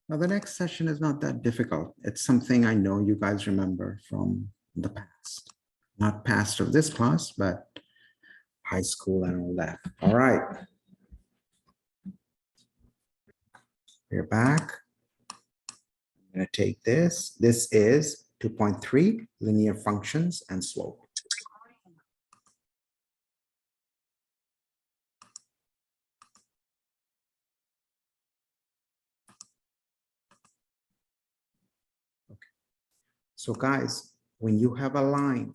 Now, the next session is not that difficult. It's something I know you guys remember from the past. Not past of this class, but high school and all that. All right. We're back. I'm going to take this. This is 2.3 linear functions and slope. Okay. So guys, when you have a line,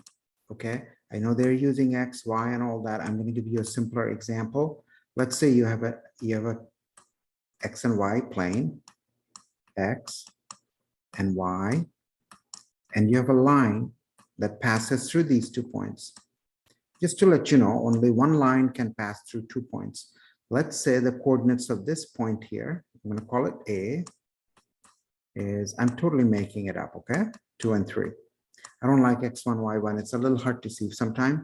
okay, I know they're using X, Y, and all that. I'm going to give you a simpler example. Let's say you have a X and Y plane, X and Y, and you have a line that passes through these 2 points. Just to let you know, only one line can pass through 2 points. Let's say the coordinates of this point here, I'm going to call it A, is, I'm totally making it up, okay? 2 and 3. I don't like X1, Y1. It's a little hard to see sometimes.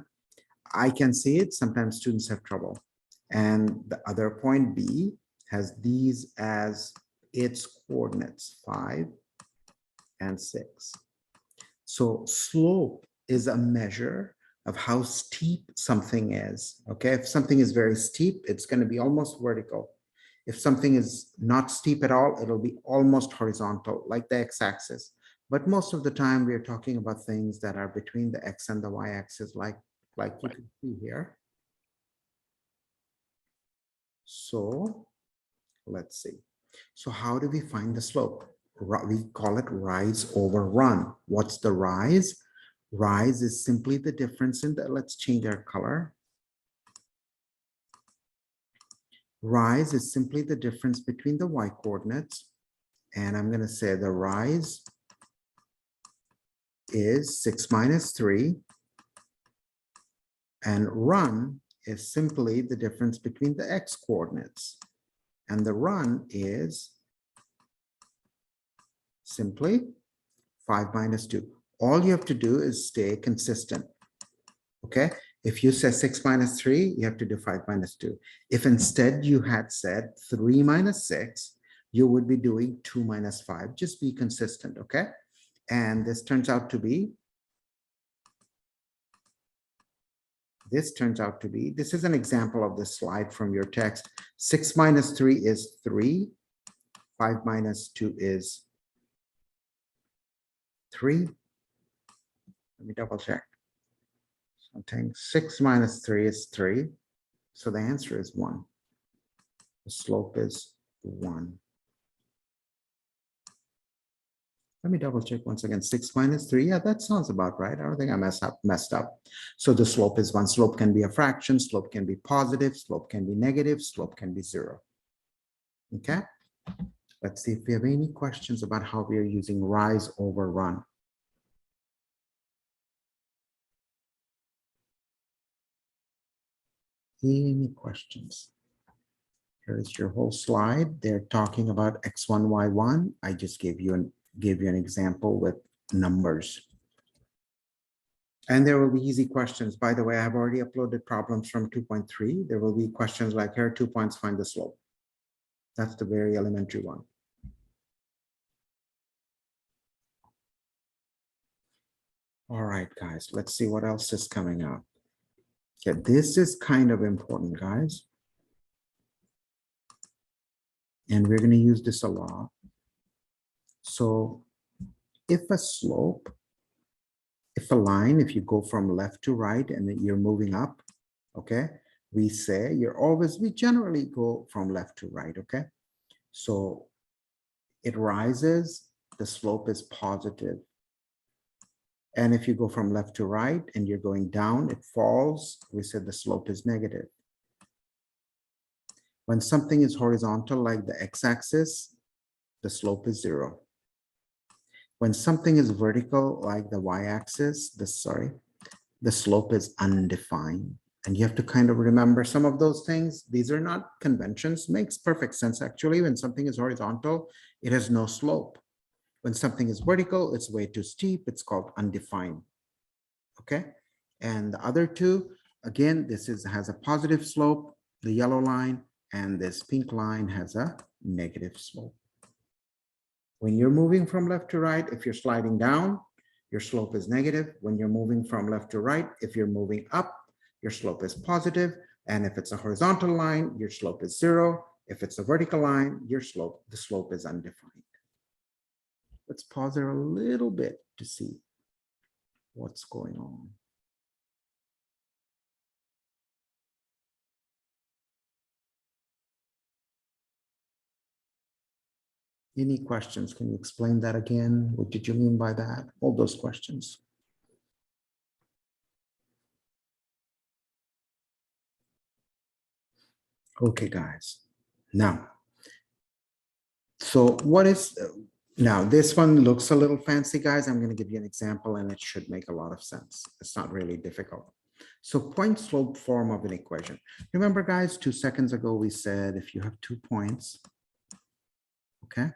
I can see it. Sometimes students have trouble. And the other point B has these as its coordinates, 5 and 6. So slope is a measure of how steep something is. Okay, if something is very steep, it's going to be almost vertical. If something is not steep at all, it'll be almost horizontal, like the x-axis. But most of the time, we're talking about things that are between the x and the y-axis, like you can see here. So let's see. So how do we find the slope? We call it rise over run. What's the rise? Rise is simply the difference in the, let's change our color. Rise is simply the difference between the y coordinates. And I'm going to say the rise is 6 minus 3. And run is simply the difference between the x coordinates. And the run is simply 5 minus 2. All you have to do is stay consistent. Okay, if you say 6 minus 3, you have to do 5 minus 2. If instead you had said 3 minus 6, you would be doing 2 minus 5. Just be consistent, okay? And this turns out to be, this is an example of the slide from your text. 6 minus 3 is 3. 5 minus 2 is 3. Let me double check. Something 6 minus 3 is 3. So the answer is 1. The slope is 1. Let me double check once again. 6 minus 3. Yeah, that sounds about right. I don't think I messed up. So the slope is 1. Slope can be a fraction. Slope can be positive. Slope can be negative. Slope can be 0. Okay. Let's see if we have any questions about how we are using rise over run. Any questions? Here's your whole slide. They're talking about x1, y1. I just gave you an example with numbers. And there will be easy questions. By the way, I've already uploaded problems from 2.3. There will be questions like, here are 2 points, find the slope. That's the very elementary one. All right, guys, let's see what else is coming up. Okay, this is kind of important, guys. And we're going to use this a lot. So if a slope, if a line, if you go from left to right and then you're moving up, okay, we say we generally go from left to right, okay? So it rises, the slope is positive. And if you go from left to right and you're going down, it falls. We said the slope is negative. When something is horizontal, like the x-axis, the slope is 0. When something is vertical, like the y-axis, the slope is undefined. And you have to kind of remember some of those things. These are not conventions. Makes perfect sense, actually. When something is horizontal, it has no slope. When something is vertical, it's way too steep. It's called undefined. Okay. And the other two, again, has a positive slope, the yellow line, and this pink line has a negative slope. When you're moving from left to right, if you're sliding down, your slope is negative. When you're moving from left to right, if you're moving up, your slope is positive. And if it's a horizontal line, your slope is 0. If it's a vertical line, the slope is undefined. Let's pause there a little bit to see what's going on. Any questions? Can you explain that again? What did you mean by that? All those questions. Okay, guys. Now, so what is, now this one looks a little fancy, guys. I'm going to give you an example and it should make a lot of sense. It's not really difficult. So point slope form of an equation. Remember, guys, 2 seconds ago, we said if you have 2 points, okay?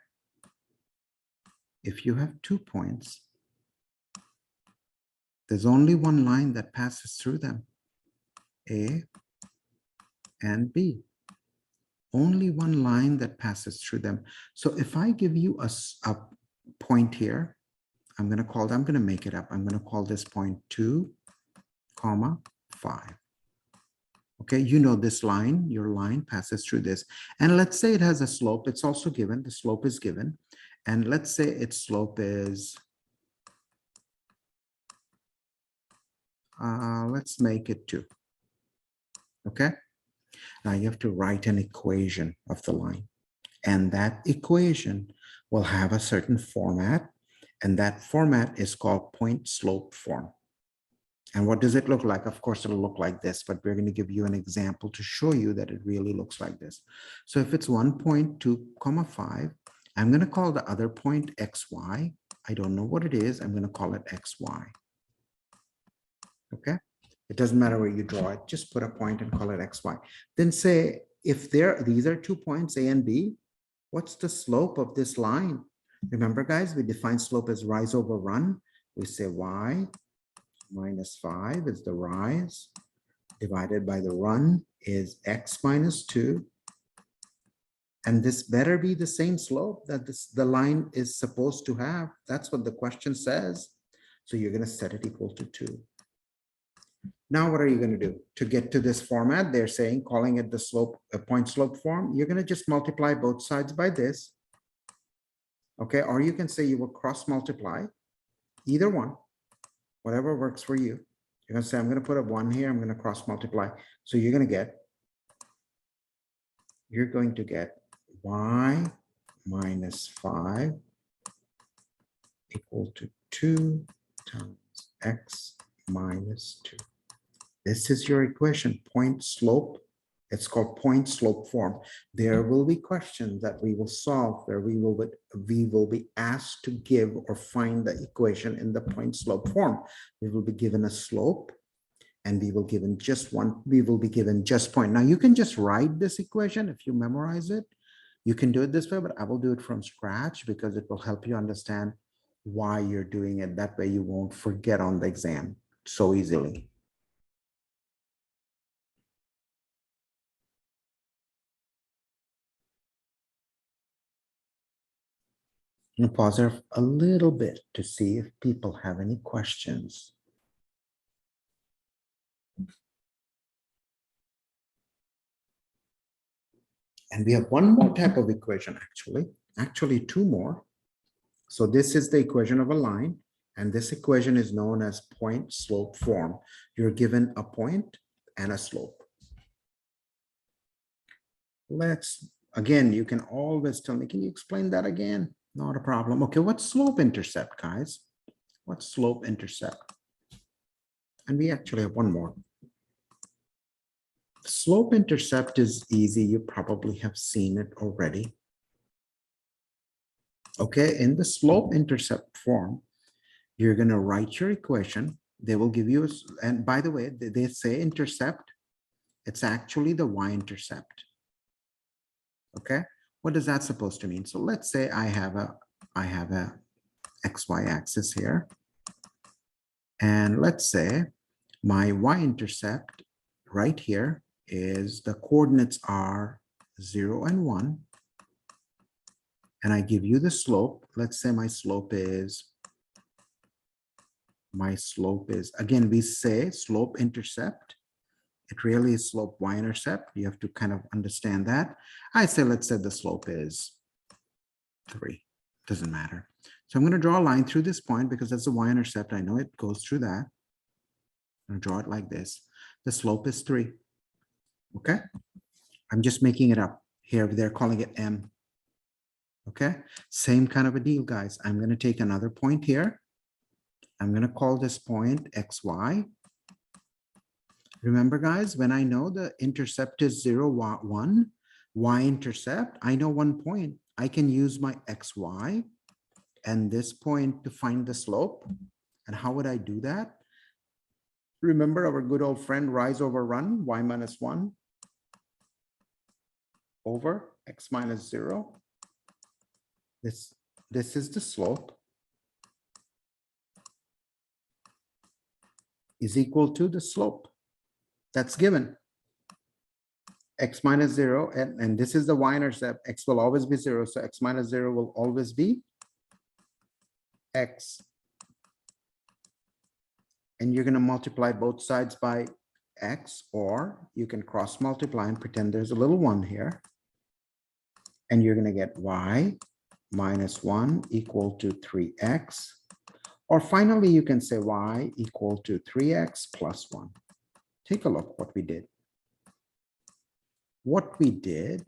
If you have 2 points, there's only one line that passes through them, A and B. Only one line that passes through them. So if I give you a point here, I'm going to make it up. I'm going to call this point 2, 5. Okay, you know this line, your line passes through this. And let's say it has a slope. It's also given. The slope is given. And let's say its slope is, let's make it 2. Okay. Now you have to write an equation of the line. And that equation will have a certain format. And that format is called point slope form. And what does it look like? Of course, it'll look like this, but we're going to give you an example to show you that it really looks like this. So if it's 1.2, 5, I'm going to call the other point xy. I don't know what it is. I'm going to call it xy. Okay. It doesn't matter where you draw it. Just put a point and call it xy. Then say, if these are 2 points, A and B, what's the slope of this line? Remember, guys, we define slope as rise over run. We say y minus 5 is the rise, divided by the run is x minus 2. And this better be the same slope that the line is supposed to have. That's what the question says. So you're going to set it equal to 2. Now, what are you going to do? To get to this format, they're saying, calling it the slope, a point slope form, you're going to just multiply both sides by this. Okay, or you can say you will cross multiply, either one, whatever works for you. You're going to say, I'm going to put a 1 here, I'm going to cross multiply. So you're going to get y minus 5 equal to 2 times x minus 2. This is your equation, point slope. It's called point slope form. There will be questions that we will solve where we will be asked to give or find the equation in the point slope form. We will be given a slope and we will be given just point. Now you can just write this equation if you memorize it. You can do it this way, but I will do it from scratch because it will help you understand why you're doing it. That way you won't forget on the exam so easily. I'm going to pause there a little bit to see if people have any questions. And we have one more type of equation, actually 2 more. So this is the equation of a line, and this equation is known as point slope form. You're given a point and a slope. Again, you can always tell me, can you explain that again? Not a problem. Okay, what's slope intercept, guys? What's slope intercept? And we actually have one more. Slope intercept is easy. You probably have seen it already. Okay, in the slope intercept form, you're going to write your equation. They will give you, and by the way, they say intercept. It's actually the y-intercept. Okay, what is that supposed to mean? So let's say I have a xy axis here. And let's say my y-intercept right here is the coordinates are 0 and 1. and I give you the slope. Let's say my slope is, again, we say slope intercept. It really is slope y-intercept. You have to kind of understand that. I say, let's say the slope is 3. Doesn't matter. So I'm going to draw a line through this point because that's the y-intercept. I know it goes through that. I'm going to draw it like this. The slope is 3. Okay? I'm just making it up. Here, they're calling it m. Okay? Same kind of a deal, guys. I'm going to take another point here. I'm going to call this point xy. Remember, guys, when I know the intercept is 0, 1, y-intercept, I know one point. I can use my xy and this point to find the slope. And how would I do that? Remember our good old friend rise over run, y minus 1 over x minus 0. This is the slope is equal to the slope that's given. X minus 0, and this is the y-intercept. X will always be 0, so x minus 0 will always be x. And you're going to multiply both sides by x, or you can cross multiply and pretend there's a little 1 here. And you're going to get y minus 1 equal to 3x. Or finally, you can say y equal to 3x plus 1. Take a look what we did. What we did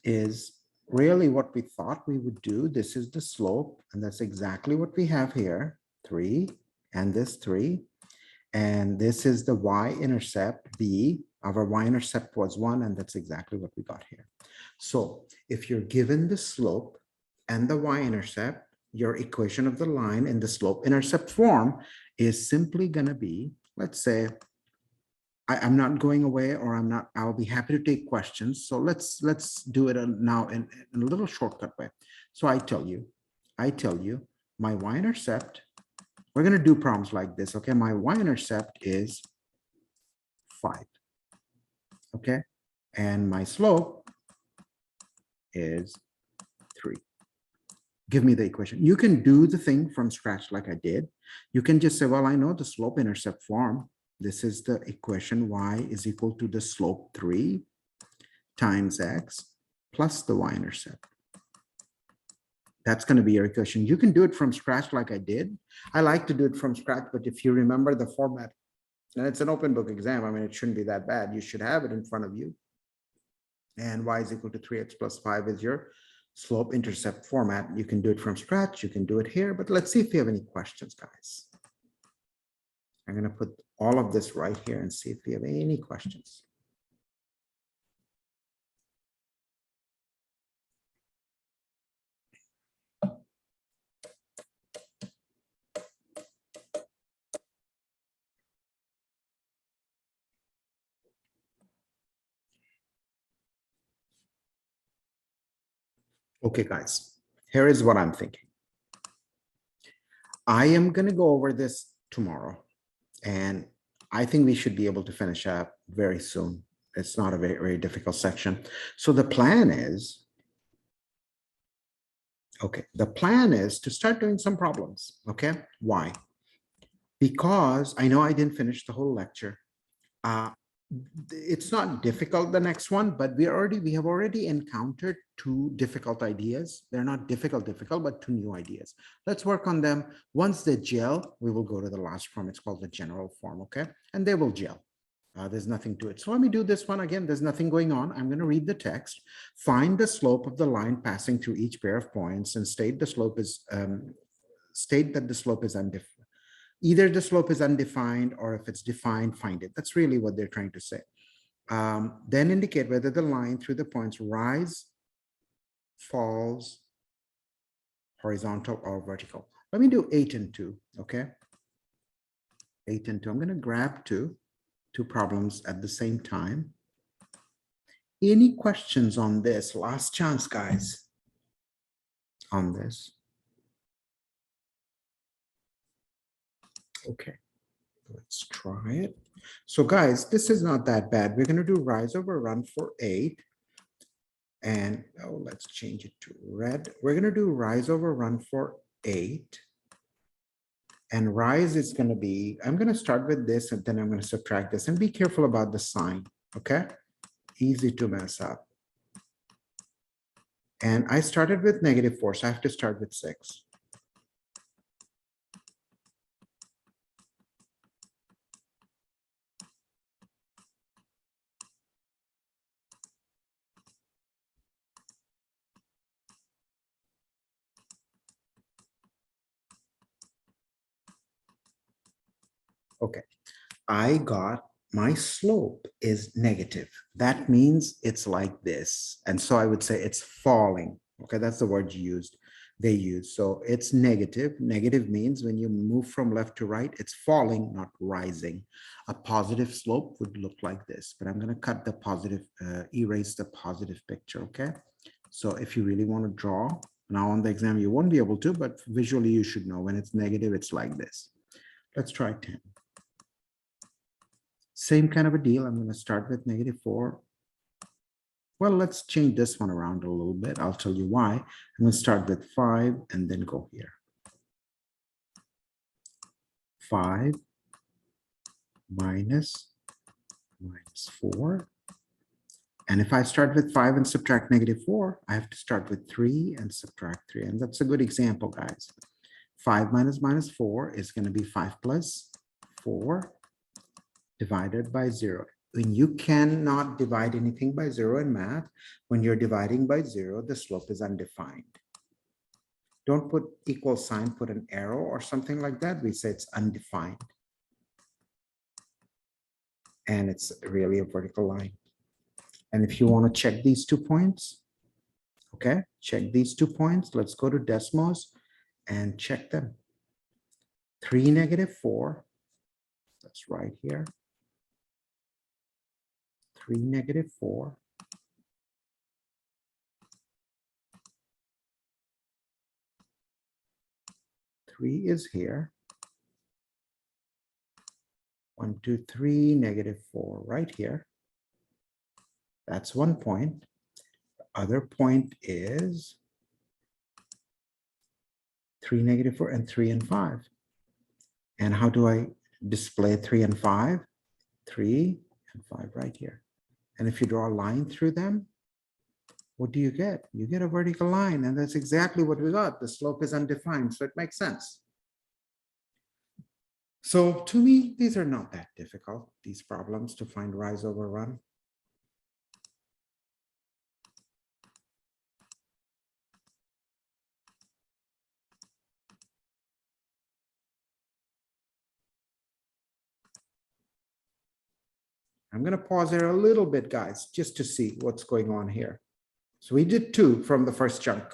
is really what we thought we would do. This is the slope, and that's exactly what we have here, 3, and this 3. And this is the y-intercept, b. Our y-intercept was 1, and that's exactly what we got here. So if you're given the slope and the y-intercept, your equation of the line in the slope-intercept form is simply going to be, let's say, I'm not going away, or I'll be happy to take questions. So let's do it now in a little shortcut way. So I tell you my y-intercept, we're going to do problems like this. Okay. My y-intercept is 5. Okay. And my slope is 3. Give me the equation. You can do the thing from scratch like I did. You can just say, well, I know the slope intercept form. This is the equation, y is equal to the slope 3 times x plus the y-intercept. That's going to be your equation. You can do it from scratch like I did. I like to do it from scratch, but if you remember the format, and it's an open book exam, I mean, it shouldn't be that bad. You should have it in front of you. And y is equal to 3x plus 5 is your slope intercept format. You can do it from scratch. You can do it here, but let's see if you have any questions, guys. I'm going to put all of this right here and see if you have any questions. Okay, guys, here is what I'm thinking. I am going to go over this tomorrow, and I think we should be able to finish up very soon. It's not a very, very difficult section. So the plan is, okay, the plan is to start doing some problems. Okay, why? Because I know I didn't finish the whole lecture. It's not difficult, the next one, but we have already encountered 2 difficult ideas. They're not difficult, but 2 new ideas. Let's work on them. Once they gel, we will go to the last form. It's called the general form, okay? And they will gel. There's nothing to it. So let me do this one again. There's nothing going on. I'm going to read the text. Find the slope of the line passing through each pair of points and state the slope is state that the slope is undefined. Either the slope is undefined, or if it's defined, find it. That's really what they're trying to say. Then indicate whether the line through the points rise, falls, horizontal, or vertical. Let me do 8 and 2, okay? 8 and 2. I'm going to grab two problems at the same time. Any questions on this? Last chance, guys, on this. Okay, let's try it. So guys, this is not that bad. We're going to do rise over run for 8. And oh, let's change it to red. We're going to do rise over run for 8. And rise is going to be, I'm going to start with this and then I'm going to subtract this, and be careful about the sign. Okay. Easy to mess up. And I started with -4, so I have to start with 6. Okay, I got my slope is negative. That means it's like this. And so I would say it's falling. Okay, that's the word they use. So it's negative. Negative means when you move from left to right, it's falling, not rising. A positive slope would look like this, but I'm going to cut the positive, erase the positive picture. Okay, so if you really want to draw, now on the exam, you won't be able to, but visually you should know when it's negative, it's like this. Let's try 10. Same kind of a deal. I'm going to start with -4. Well, let's change this one around a little bit. I'll tell you why. I'm going to start with 5 and then go here. 5 minus 4. And if I start with 5 and subtract -4, I have to start with 3 and subtract 3. And that's a good example, guys. 5 minus -4 is going to be 5 plus 4 divided by 0. When you cannot divide anything by 0 in math, when you're dividing by 0, the slope is undefined. Don't put equal sign, put an arrow or something like that. We say it's undefined. And it's really a vertical line. And if you want to check these 2 points, okay, check these 2 points. Let's go to Desmos and check them. 3, -4. That's right here. 3, -4. 3 is here. 1, 2, 3, -4 right here. That's 1 point. The other point is 3, -4, and 3 and 5. And how do I display 3 and 5? 3 and 5 right here. And if you draw a line through them, what do you get? You get a vertical line, and that's exactly what we got. The slope is undefined, so it makes sense. So to me, these are not that difficult, these problems to find rise over run. I'm going to pause there a little bit, guys, just to see what's going on here. So we did 2 from the first chunk.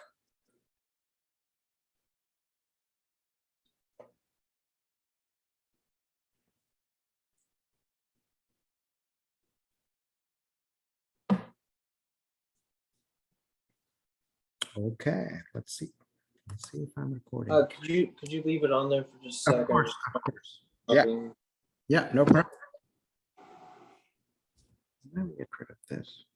Okay, let's see. Let's see if I'm recording. Could you leave it on there for just a second? Of course, of course. Yeah, yeah, no problem. Let me get rid of this.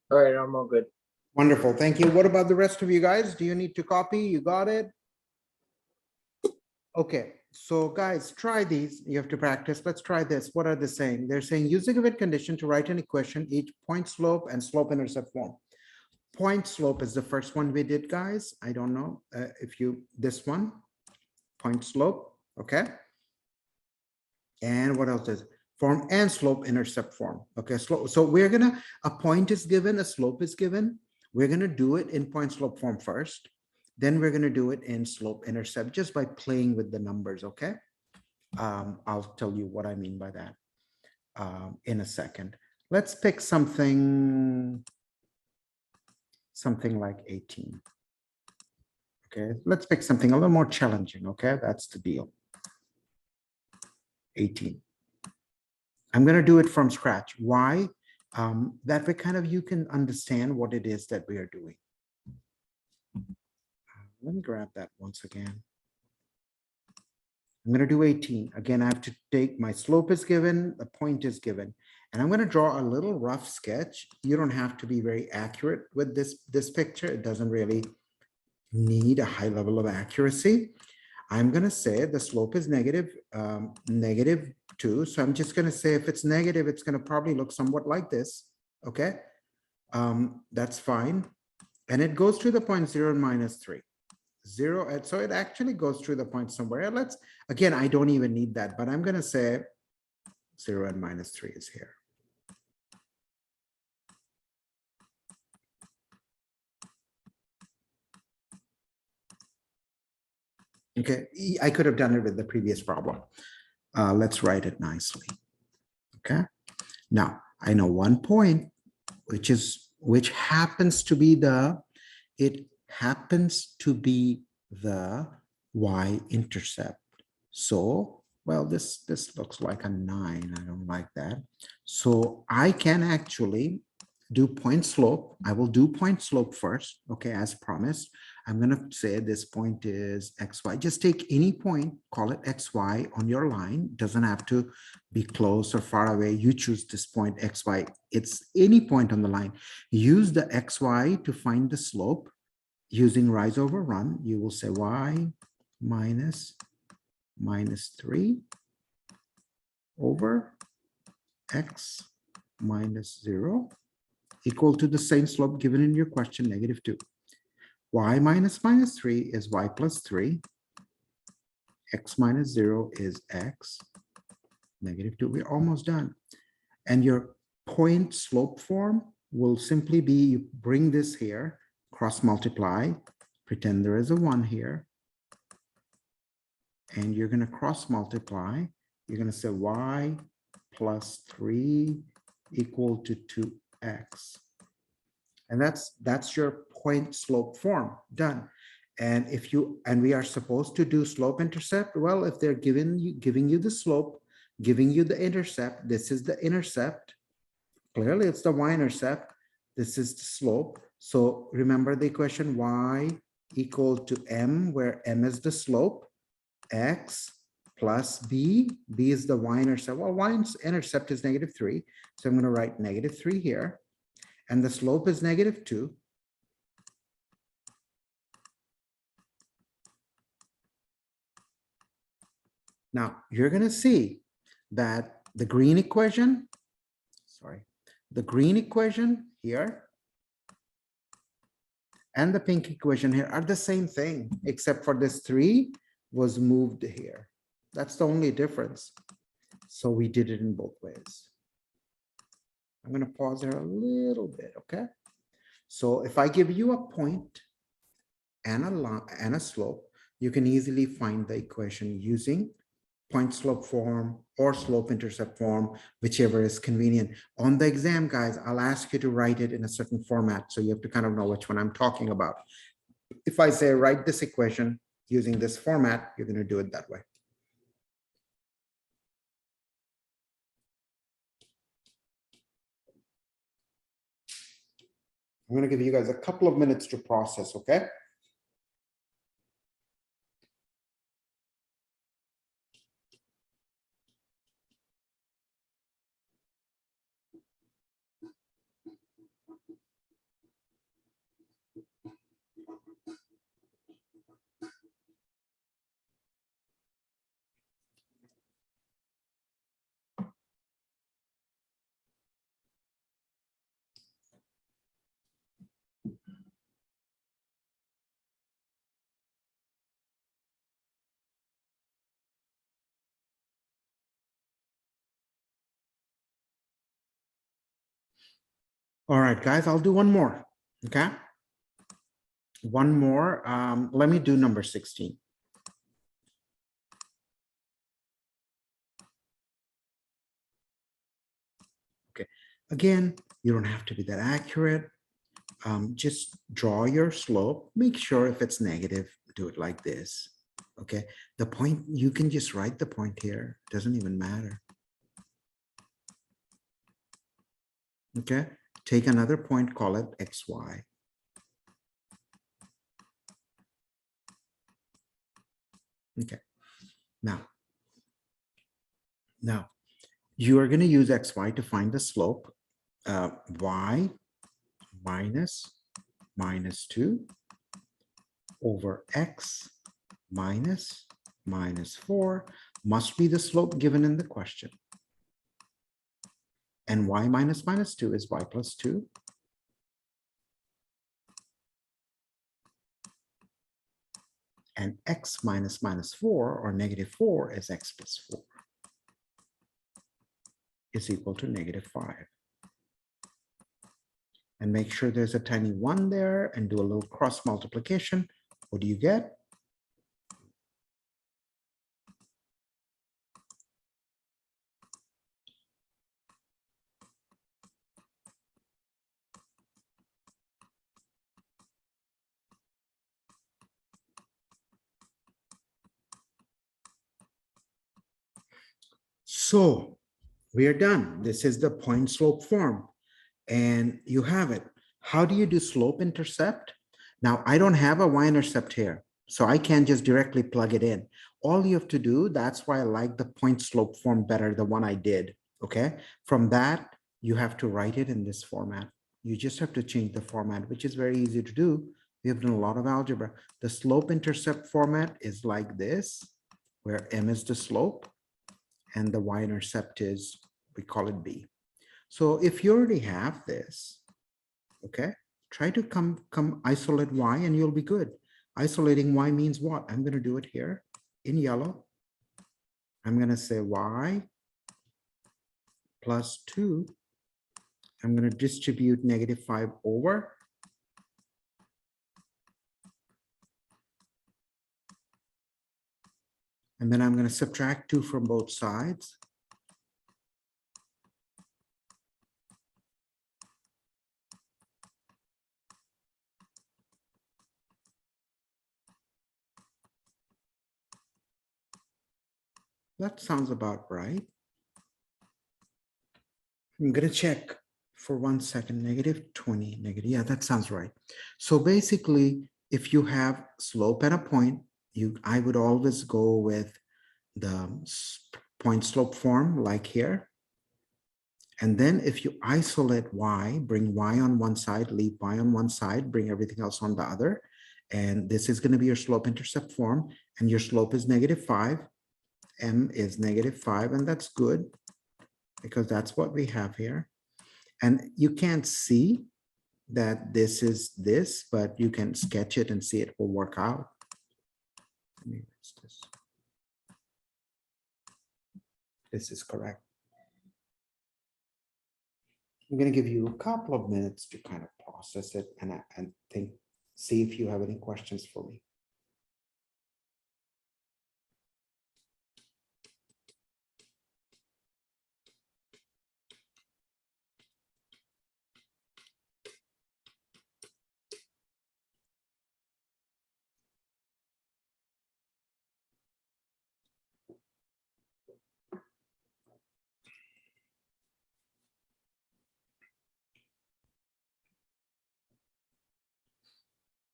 All right, I'm all good. Wonderful, thank you. What about the rest of you guys? Do you need to copy? You got it? Okay, so guys, try these. You have to practice. Let's try this. What are they saying? They're saying use a given condition to write an equation, each point slope and slope intercept form. Point slope is the first one we did, guys. I don't know if you, this one, point slope, okay? And what else is form and slope intercept form. Okay, so we're gonna, a point is given, a slope is given. We're gonna do it in point slope form first. Then we're gonna do it in slope intercept just by playing with the numbers, okay? I'll tell you what I mean by that in a second. Let's pick something like 18. Okay, let's pick something a little more challenging, okay? That's the deal. 18. I'm going to do it from scratch. Why? That way kind of you can understand what it is that we are doing. Let me grab that once again. I'm going to do 18. Again, I have to take my slope is given, the point is given, and I'm going to draw a little rough sketch. You don't have to be very accurate with this picture. It doesn't really need a high level of accuracy. I'm going to say the slope is negative 2. So I'm just going to say if it's negative, it's going to probably look somewhat like this. Okay, that's fine. And it goes to the point 0 and -3. 0. And so it actually goes through the point somewhere. Let's, again, I don't even need that, but I'm going to say 0 and -3 is here. Okay, I could have done it with the previous problem. Let's write it nicely. Okay, now I know one point, which happens to be the, it happens to be the y-intercept. So, well, this looks like a 9. I don't like that. So I can actually do point slope. I will do point slope first, okay, as promised. I'm going to say this point is xy. Just take any point, call it xy on your line. Doesn't have to be close or far away. You choose this point xy. It's any point on the line. Use the xy to find the slope. Using rise over run, you will say y minus -3 over x minus 0 equal to the same slope given in your question, -2. Y minus -3 is y plus 3. X minus 0 is x, -2. We're almost done. And your point slope form will simply be, you bring this here, cross multiply, pretend there is a 1 here, and you're going to cross multiply. You're going to say y plus 3 equal to 2x. And that's your point slope form done. And if you, and we are supposed to do slope intercept, well, if they're giving you the slope, giving you the intercept, this is the intercept. Clearly it's the y-intercept. This is the slope. So remember the equation y equal to m, where m is the slope, x plus b, b is the y-intercept. Well, y-intercept is -3. So I'm going to write -3 here. And the slope is -2. Now you're going to see that the green equation, the green equation here and the pink equation here are the same thing, except for this 3 was moved here. That's the only difference. So we did it in both ways. I'm going to pause here a little bit, okay? So if I give you a point and a line and a slope, you can easily find the equation using point slope form or slope intercept form, whichever is convenient. On the exam, guys, I'll ask you to write it in a certain format, so you have to kind of know which one I'm talking about. If I say write this equation using this format, you're going to do it that way. I'm going to give you guys a couple of minutes to process, okay? All right, guys, I'll do one more, okay? One more. Let me do number 16. Okay, again, you don't have to be that accurate. Just draw your slope. Make sure if it's negative, do it like this. Okay, the point, you can just write the point here. Doesn't even matter. Okay, take another point, call it XY. Okay, now you are going to use XY to find the slope. Y minus 2 over X minus 4 must be the slope given in the question. And Y minus 2 is Y plus 2. And X minus 4 or negative 4 is X plus 4 is equal to negative 5. And make sure there's a tiny 1 there and do a little cross multiplication. What do you get? So we are done. This is the point slope form and you have it. How do you do slope intercept? Now I don't have a y-intercept here, so I can't just directly plug it in. All you have to do, that's why I like the point slope form better, the one I did, okay? From that, you have to write it in this format. You just have to change the format, which is very easy to do. We have done a lot of algebra. The slope intercept format is like this, where m is the slope and the y-intercept is, we call it b. So if you already have this, okay, try to come isolate y and you'll be good. Isolating y means what? I'm going to do it here in yellow. I'm going to say y plus 2. I'm going to distribute negative 5 over. And then I'm going to subtract 2 from both sides. That sounds about right. I'm going to check for 1 second. Negative 20, negative. Yeah, that sounds right. So basically, if you have slope at a point, I would always go with the point slope form like here. And then if you isolate y, bring y on one side, leave y on one side, bring everything else on the other. And this is going to be your slope intercept form. And your slope is negative 5. M is negative 5. And that's good because that's what we have here. And you can't see that this is this, but you can sketch it and see it will work out. This is correct. I'm going to give you a couple of minutes to kind of process it and think, see if you have any questions for me.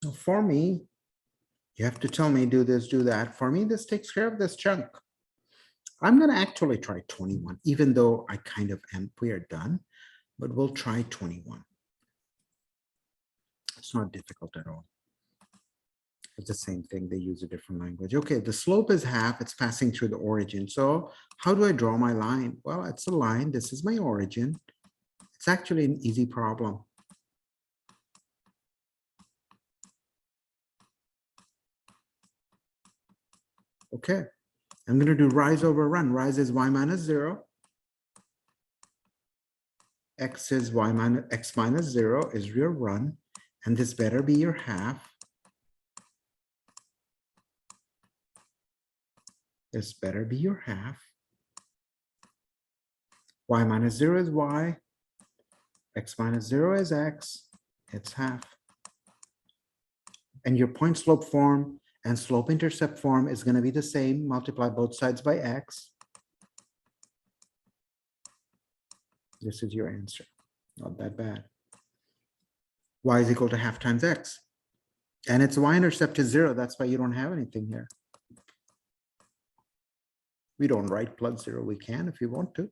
So for me, you have to tell me, do this, do that. For me, this takes care of this chunk. I'm going to actually try 21, even though I kind of am, we are done, but we'll try 21. It's not difficult at all. It's the same thing. They use a different language. Okay, the slope is half. It's passing through the origin. So how do I draw my line? Well, it's a line. This is my origin. It's actually an easy problem. Okay, I'm going to do rise over run. Rise is y minus 0. x is y minus x minus 0 is your run, and this better be your half. This better be your half. Y minus 0 is y. X minus 0 is x. It's half. And your point slope form and slope intercept form is going to be the same. Multiply both sides by x. This is your answer. Not that bad. Y is equal to half times x. And its y-intercept is 0. That's why you don't have anything here. We don't write plug 0. We can if you want to.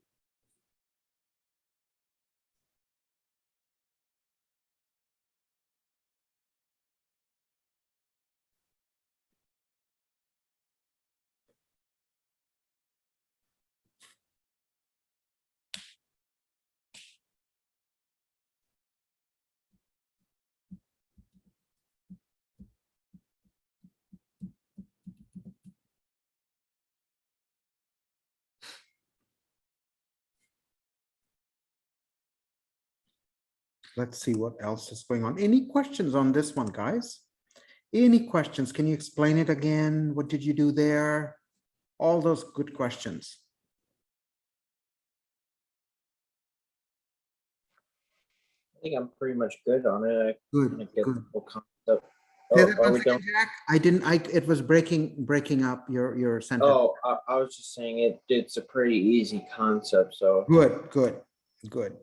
Let's see what else is going on. Any questions on this one, guys? Any questions? Can you explain it again? What did you do there? All those good questions. I think I'm pretty much good on it. I Good, kind of get good. the whole concept. Say Oh, that are once we done? again, Jack? I didn't, it was breaking up your sentence. Oh, I was just saying it's a pretty easy concept. So Good, good, good.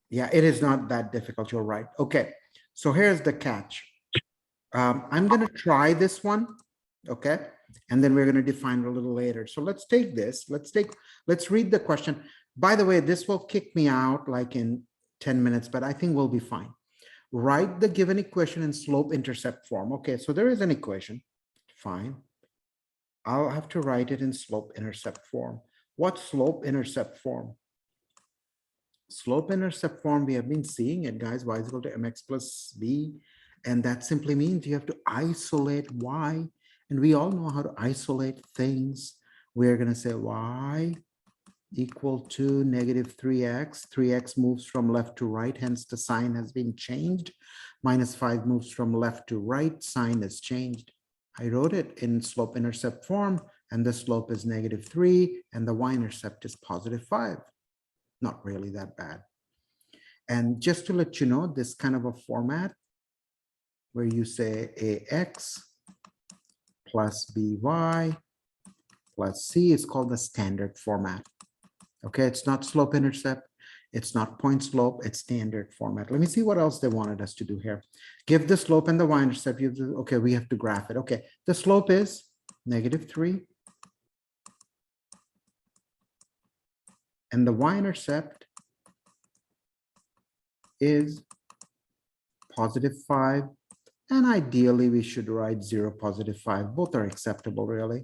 Yeah, it is not that difficult. You're right. Okay, so here's the catch. I'm going to try this one, okay? And then we're going to define it a little later. So let's take this. Let's read the question. By the way, this will kick me out like in 10 minutes, but I think we'll be fine. Write the given equation in slope intercept form. Okay, so there is an equation. Fine. I'll have to write it in slope intercept form. What slope intercept form? Slope intercept form, we have been seeing it, guys. Y is equal to mx plus b. And that simply means you have to isolate y. And we all know how to isolate things. We're going to say y equal to negative 3x. 3x moves from left to right, hence the sign has been changed. Minus 5 moves from left to right, sign is changed. I wrote it in slope intercept form, and the slope is negative 3, and the y-intercept is positive 5. Not really that bad. And just to let you know, this kind of a format where you say ax plus by plus c is called the standard format. Okay, it's not slope intercept, it's not point slope, it's standard format. Let me see what else they wanted us to do here. Give the slope and the y-intercept. Okay, we have to graph it. Okay, the slope is negative 3. And the y-intercept is positive 5. And ideally, we should write 0, positive 5. Both are acceptable, really.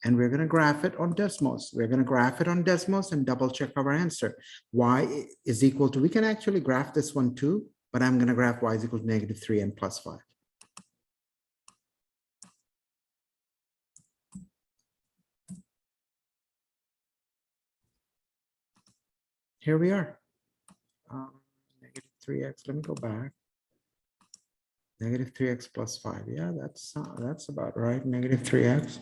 And we're going to graph it on Desmos. We're going to graph it on Desmos and double check our answer. Y is equal to, we can actually graph this one too, but I'm going to graph y is equal to negative 3 and plus 5. Here we are. Negative 3x, let me go back. Negative 3x plus 5. Yeah, that's about right. Negative 3x.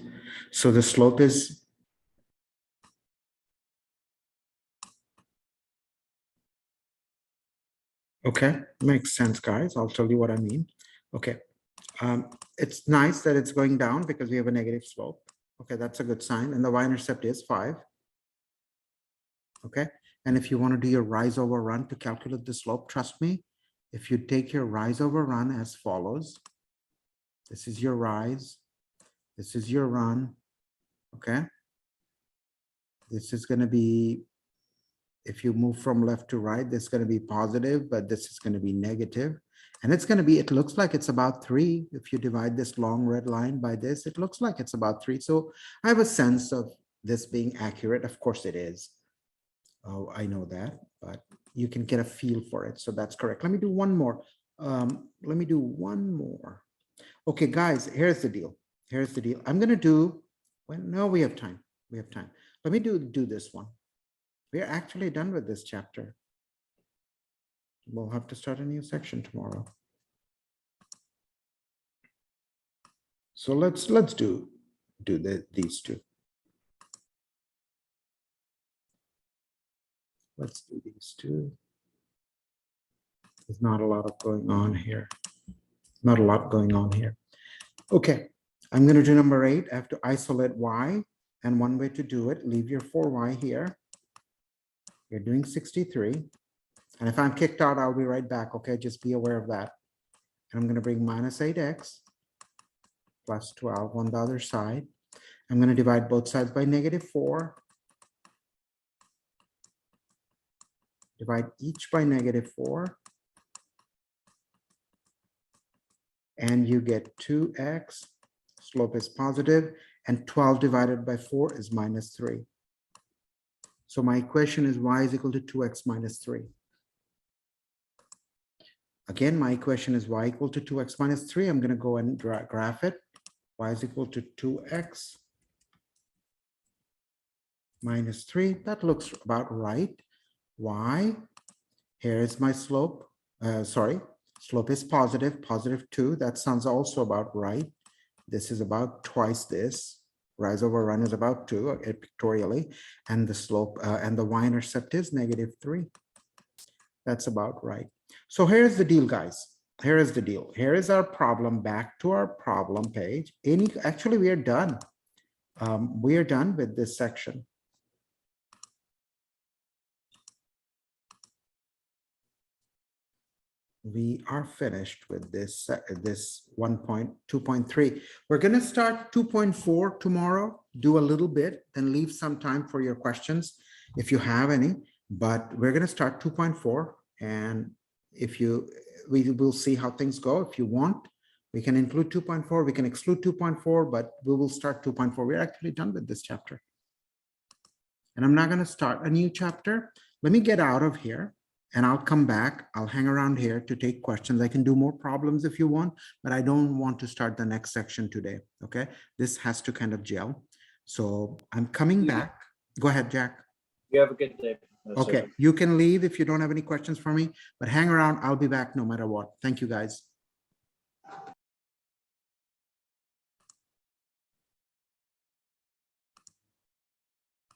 So the slope is okay. Makes sense, guys. I'll tell you what I mean. Okay. It's nice that it's going down because we have a negative slope. Okay, that's a good sign. And the y-intercept is 5. Okay. And if you want to do your rise over run to calculate the slope, trust me, if you take your rise over run as follows, this is your rise, this is your run. Okay. This is going to be, if you move from left to right, this is going to be positive, but this is going to be negative. And it's going to be, it looks like it's about 3. If you divide this long red line by this, it looks like it's about 3. So I have a sense of this being accurate. Of course it is. Oh, I know that, but you can get a feel for it. So that's correct. Let me do one more. Okay, guys, here's the deal. Here's the deal. I'm going to do, well, no, we have time. We have time. Let me do this one. We're actually done with this chapter. We'll have to start a new section tomorrow. So let's do these two. Let's do these two. There's not a lot of going on here. Not a lot going on here. Okay, I'm going to do number 8. I have to isolate y, and one way to do it, leave your 4y here. You're doing 63. And if I'm kicked out, I'll be right back. Okay, just be aware of that. And I'm going to bring minus 8x plus 12 on the other side. I'm going to divide both sides by -4. Divide each by -4. And you get 2x, slope is positive, and 12 divided by 4 is -3. So my equation is y is equal to 2x minus 3. Again, my equation is y equal to 2x minus 3. I'm going to go and graph it. Y is equal to 2x minus 3. That looks about right. Y, here is my slope. Slope is positive, +2. That sounds also about right. This is about twice this. Rise over run is about 2 pictorially. And the slope and the y-intercept is -3. That's about right. So here's the deal, guys. Here is the deal. Here is our problem. Back to our problem page. Actually, we are done. We are done with this section. We are finished with this 1.2.3. We're going to start 2.4 tomorrow. Do a little bit, then leave some time for your questions if you have any. But we're going to start 2.4, and we will see how things go. If you want, we can include 2.4. We can exclude 2.4, but we will start 2.4. We're actually done with this chapter, and I'm not going to start a new chapter. Let me get out of here. And I'll come back. I'll hang around here to take questions. I can do more problems if you want, but I don't want to start the next section today. Okay. This has to kind of gel. So I'm coming back. Go ahead, Jack. You have a good day. Okay. You can leave if you don't have any questions for me, but hang around. I'll be back no matter what. Thank you, guys.